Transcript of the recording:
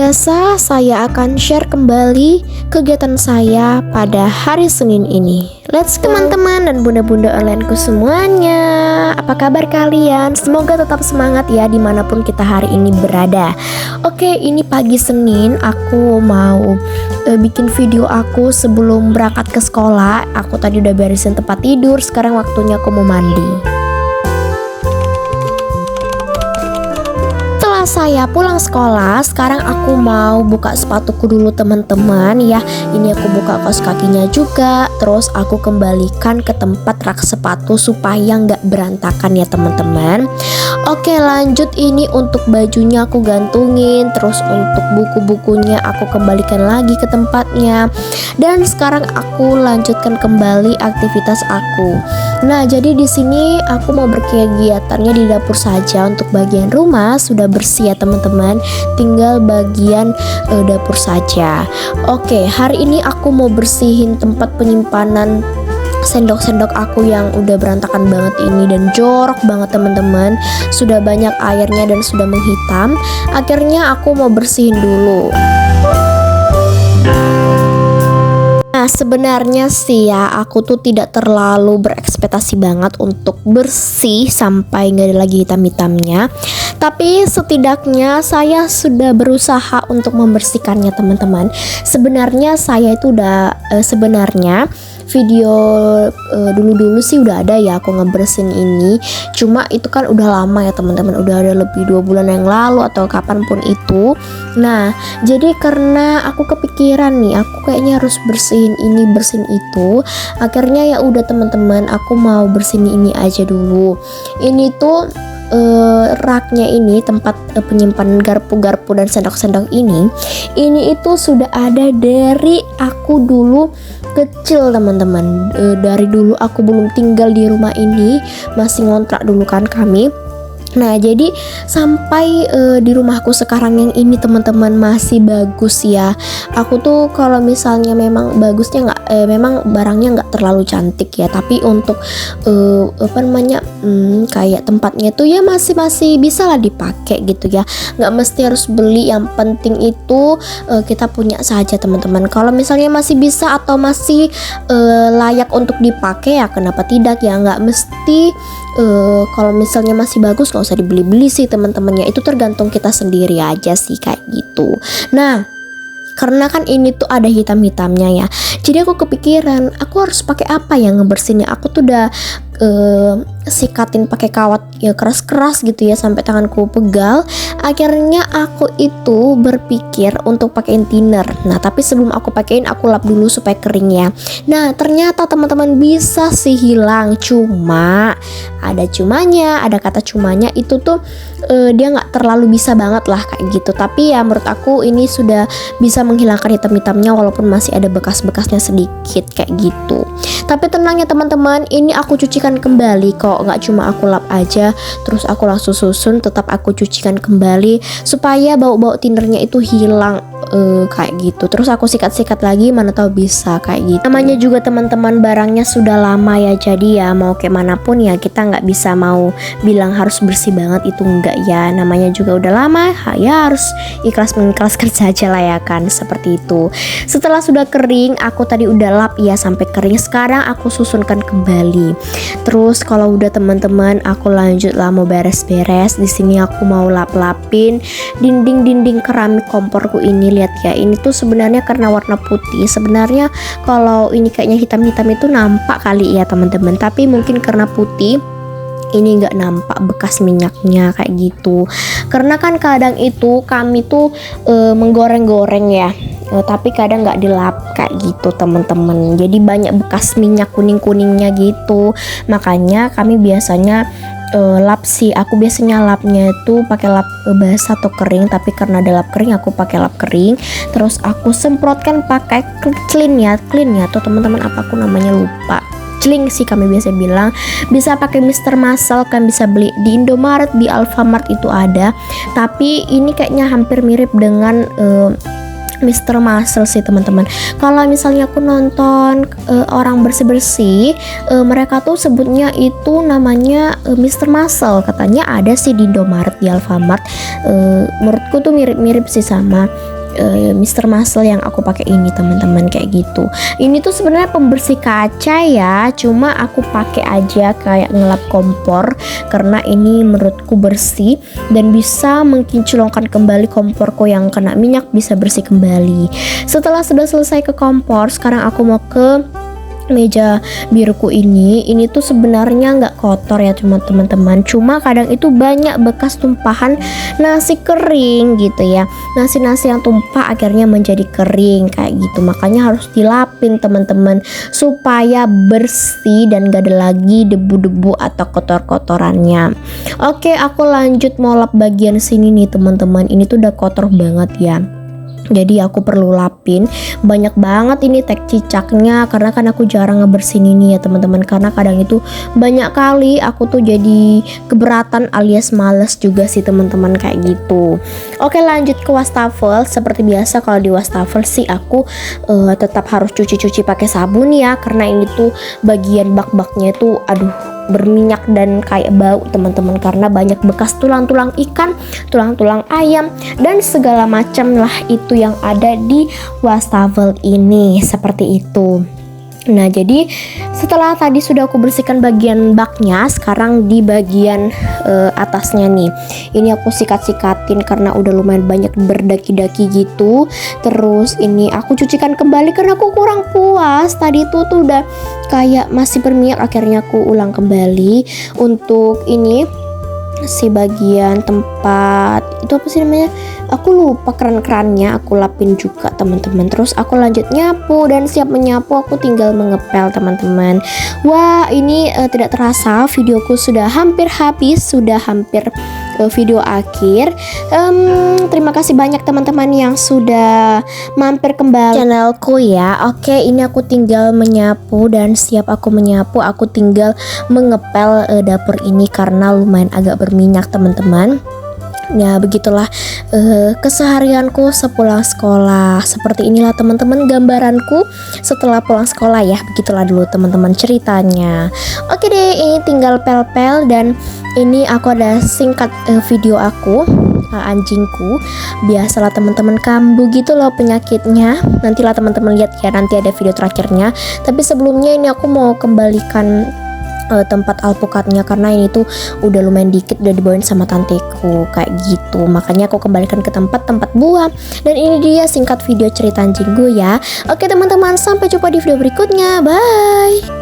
biasa, saya akan share kembali kegiatan saya pada hari Senin ini. Let's go teman-teman dan bunda-bunda onlineku semuanya. Apa kabar kalian? Semoga tetap semangat ya dimanapun kita hari ini berada. Oke, ini pagi Senin, aku mau bikin video aku sebelum berangkat ke sekolah. Aku tadi udah beresin tempat tidur, sekarang waktunya aku mau mandi. Saya pulang sekolah, sekarang aku mau buka sepatuku dulu teman-teman ya. Ini aku buka kaos kakinya juga, terus aku kembalikan ke tempat rak sepatu supaya nggak berantakan ya teman-teman. Oke, lanjut, ini untuk bajunya aku gantungin, terus untuk buku-bukunya aku kembalikan lagi ke tempatnya. Dan sekarang aku lanjutkan kembali aktivitas aku. Nah, jadi di sini aku mau berkegiatannya di dapur saja. Untuk bagian rumah sudah bersih ya teman-teman, tinggal bagian dapur saja. Oke, hari ini aku mau bersihin tempat penyimpanan sendok-sendok aku yang udah berantakan banget ini dan jorok banget teman-teman. Sudah banyak airnya dan sudah menghitam. Akhirnya aku mau bersihin dulu. Nah, sebenarnya sih ya, aku tuh tidak terlalu berekspektasi banget untuk bersih sampai nggak ada lagi hitam-hitamnya. Tapi setidaknya saya sudah berusaha untuk membersihkannya teman-teman. Sebenarnya saya itu udah sebenarnya video dulu-dulu sih udah ada ya aku ngebersihin ini. Cuma itu kan udah lama ya teman-teman, udah ada lebih 2 bulan yang lalu atau kapanpun itu. Nah, jadi karena aku kepikiran nih, aku kayaknya harus bersihin ini, bersihin itu. Akhirnya ya udah teman-teman, aku mau bersihin ini aja dulu. Ini tuh raknya ini, tempat penyimpanan garpu-garpu dan sendok-sendok ini itu sudah ada dari aku dulu kecil teman-teman. Dari dulu aku belum tinggal di rumah ini, masih ngontrak dulu kan kami. Nah, jadi sampai di rumahku sekarang yang ini teman-teman masih bagus ya. Aku tuh kalau misalnya memang bagusnya nggak, memang barangnya nggak terlalu cantik ya. Tapi untuk apa namanya, kayak tempatnya itu ya masih bisa lah dipakai gitu ya. Nggak mesti harus beli. Yang penting itu kita punya saja teman-teman. Kalau misalnya masih bisa atau masih layak untuk dipakai ya kenapa tidak ya. Nggak mesti kalau misalnya masih bagus nggak usah dibeli-beli sih teman-temannya, itu tergantung kita sendiri aja sih kayak gitu. Nah, karena kan ini tuh ada hitam-hitamnya ya, jadi aku kepikiran aku harus pakai apa yang ngebersihinnya. Aku tuh udah sikatin pakai kawat ya keras-keras gitu ya sampai tanganku pegal. Akhirnya aku itu berpikir untuk pakein thinner. Nah, tapi sebelum aku pakein aku lap dulu supaya kering ya. Nah, ternyata teman-teman bisa sih hilang, cuma ada cumanya, ada kata cumanya itu tuh dia nggak terlalu bisa banget lah kayak gitu. Tapi ya menurut aku ini sudah bisa menghilangkan hitam-hitamnya walaupun masih ada bekas-bekasnya sedikit kayak gitu. Tapi tenang ya teman-teman, ini aku cucikan kembali kok, nggak cuma aku lap aja terus aku langsung susun, tetap aku cucikan kembali supaya bau-bau tindernya itu hilang kayak gitu. Terus aku sikat-sikat lagi, mana tahu bisa kayak gitu. Namanya juga teman-teman barangnya sudah lama ya, jadi ya mau kayak manapun ya kita nggak bisa mau bilang harus bersih banget, itu enggak ya. Namanya juga udah lama ya, harus ikhlas mengikhlaskan saja lah ya kan, seperti itu. Setelah sudah kering, aku tadi udah lap ya sampai kering, sekarang aku susunkan kembali. Terus kalau udah teman-teman, aku lanjut lah mau beres-beres. Di sini aku mau lap-lapin dinding-dinding keramik komporku ini. Lihat ya, ini tuh sebenarnya karena warna putih. Sebenarnya kalau ini kayaknya hitam-hitam itu nampak kali ya teman-teman, tapi mungkin karena putih ini nggak nampak bekas minyaknya kayak gitu. Karena kan kadang itu kami tuh menggoreng-goreng ya, tapi kadang nggak dilap kayak gitu teman-teman. Jadi banyak bekas minyak kuning-kuningnya gitu. Makanya kami biasanya lap sih. Aku biasanya lapnya itu pakai lap basah atau kering, tapi karena ada lap kering aku pakai lap kering. Terus aku semprotkan pakai clean ya atau teman-teman apa aku namanya lupa. Celing sih kami biasa bilang. Bisa pakai Mr. Muscle, kan bisa beli di Indomaret, di Alfamart itu ada. Tapi ini kayaknya hampir mirip dengan Mr. Muscle sih teman-teman. Kalau misalnya aku nonton orang bersih-bersih, mereka tuh sebutnya itu namanya Mr. Muscle. Katanya ada sih di Indomaret, di Alfamart. Menurutku tuh mirip-mirip sih sama. Mr. Muscle yang aku pakai ini teman-teman, kayak gitu. Ini tuh sebenarnya pembersih kaca ya, cuma aku pakai aja kayak ngelap kompor karena ini menurutku bersih dan bisa mengkinclongkan kembali komporku yang kena minyak, bisa bersih kembali. Setelah sudah selesai ke kompor, sekarang aku mau ke meja biruku ini tuh sebenarnya nggak kotor ya teman-teman, cuma kadang itu banyak bekas tumpahan nasi kering gitu ya, nasi yang tumpah akhirnya menjadi kering kayak gitu, makanya harus dilapin teman-teman supaya bersih dan gak ada lagi debu-debu atau kotor-kotorannya. Oke, aku lanjut mau lap bagian sini nih teman-teman, ini tuh udah kotor banget ya. Jadi aku perlu lapin, banyak banget ini tek cicaknya karena kan aku jarang ngebersihin ini ya teman-teman, karena kadang itu banyak kali aku tuh jadi keberatan alias males juga sih teman-teman kayak gitu. Oke, lanjut ke wastafel. Seperti biasa kalau di wastafel sih aku tetap harus cuci-cuci pakai sabun ya, karena ini tuh bagian bak-baknya itu aduh berminyak dan kayak bau teman-teman, karena banyak bekas tulang-tulang ikan, tulang-tulang ayam dan segala macam lah itu yang ada di wastafel ini, seperti itu. Nah, jadi setelah tadi sudah aku bersihkan bagian baknya, sekarang di bagian atasnya nih, ini aku sikat-sikatin karena udah lumayan banyak berdaki-daki gitu. Terus ini aku cucikan kembali karena aku kurang puas, tadi tuh udah kayak masih berminyak, akhirnya aku ulang kembali untuk ini si bagian tempat itu apa sih namanya, aku lupa, keran-kerannya aku lapin juga teman-teman. Terus aku lanjut nyapu dan siap menyapu, aku tinggal mengepel teman-teman. Wah, ini tidak terasa videoku sudah hampir habis, sudah hampir video akhir. Terima kasih banyak teman-teman yang sudah mampir kembali channelku ya. Oke, ini aku tinggal menyapu dan siap aku menyapu, aku tinggal mengepel dapur ini karena lumayan agak berminyak teman-teman. Ya begitulah keseharianku sepulang sekolah. Seperti inilah teman-teman gambaranku setelah pulang sekolah ya. Begitulah dulu teman-teman ceritanya. Oke deh, ini tinggal pel-pel dan ini aku ada singkat video aku anjingku. Biasalah teman-teman kambuh gitu loh penyakitnya. Nantilah teman-teman lihat ya, nanti ada video terakhirnya. Tapi sebelumnya ini aku mau kembalikan tempat alpukatnya karena ini tuh udah lumayan dikit, udah dibawain sama tanteku kayak gitu, makanya aku kembalikan ke tempat buang. Dan ini dia singkat video cerita anjingku ya. Oke teman-teman, sampai jumpa di video berikutnya, bye.